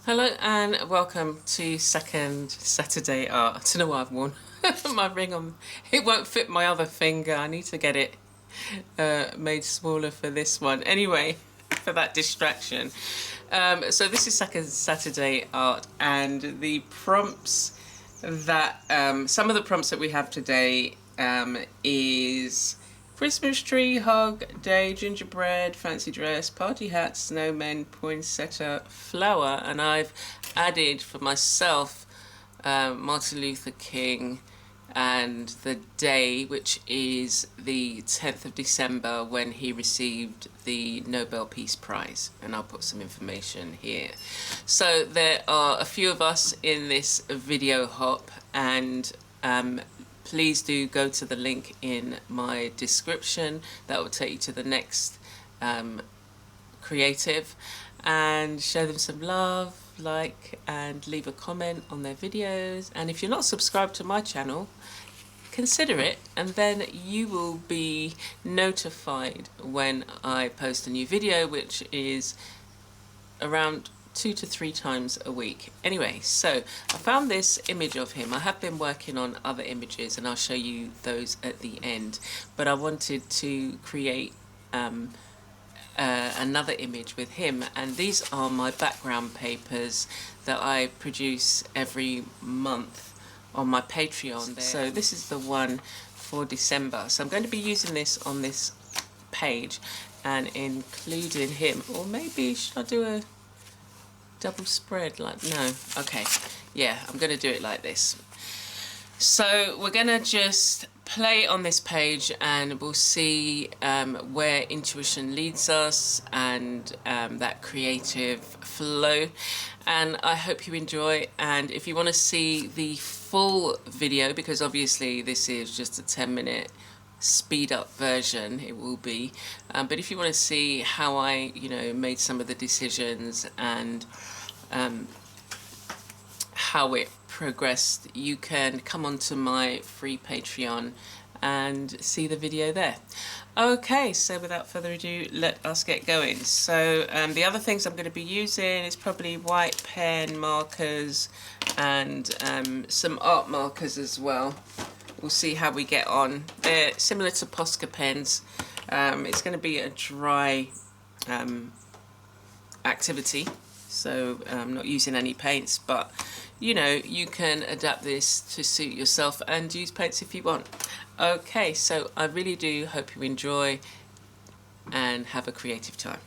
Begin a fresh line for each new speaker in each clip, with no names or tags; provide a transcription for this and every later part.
Hello and welcome to Second Saturday Art. I don't know why I've worn my ring on. It won't fit my other finger. I need to get it made smaller for this one. Anyway, for that distraction. So this is Second Saturday Art, and the prompts that, some of the prompts that we have today is Christmas tree, hug, day, gingerbread, fancy dress, party hat, snowmen, poinsettia, flower, and I've added for myself Martin Luther King and the day, which is the 10th of December when he received the Nobel Peace Prize, and I'll put some information here. So there are a few of us in this video hop, and please do go to the link in my description. That will take you to the next creative, and show them some love, like, and leave a comment on their videos. And if you're not subscribed to my channel, consider it, and then you will be notified when I post a new video, which is around 2 to 3 times a week. Anyway, so I found this image of him. I have been working on other images and I'll show you those at the end, but I wanted to create another image with him, and these are my background papers that I produce every month on my Patreon there. So this is the one for December, so I'm going to be using this on this page and including him, or maybe should I do a double spread? Like, no, okay, yeah, I'm gonna do it like this. So we're gonna just play on this page and we'll see where intuition leads us, and that creative flow, and I hope you enjoy. And if you want to see the full video, because obviously this is just a 10-minute speed up version, it will be, but if you want to see how I made some of the decisions and how it progressed, you can come onto my free Patreon and see the video there. Okay, so without further ado, let us get going. So the other things I'm going to be using is probably white pen markers and some art markers as well. We'll see how we get on. They're similar to Posca pens. It's going to be a dry activity, so I'm not using any paints, but you can adapt this to suit yourself and use paints if you want. Okay, so I really do hope you enjoy and have a creative time.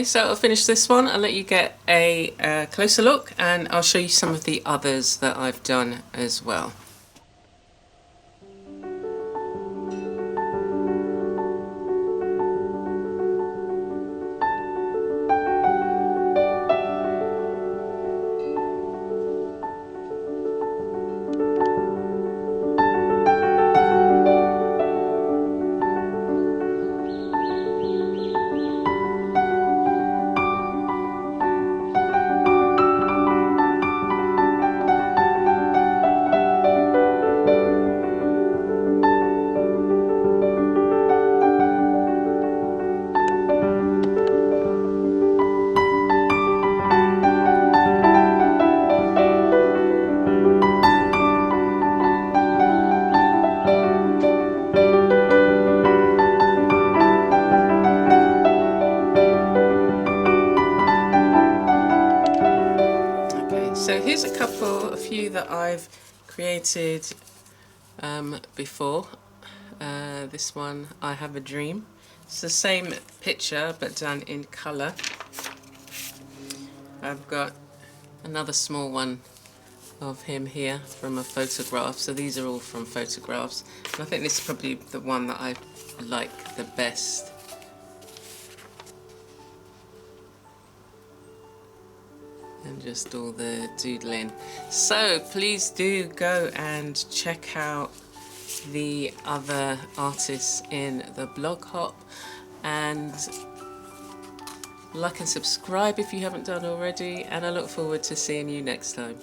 so I'll finish this one. I'll let you get a closer look, and I'll show you some of the others that I've done as well. So here's a few that I've created before. This one, I Have a Dream. It's the same picture but done in colour. I've got another small one of him here from a photograph. So these are all from photographs. And I think this is probably the one that I like the best. And just all the doodling. So please do go and check out the other artists in the blog Hop, and like and subscribe if you haven't done already, and I look forward to seeing you next time.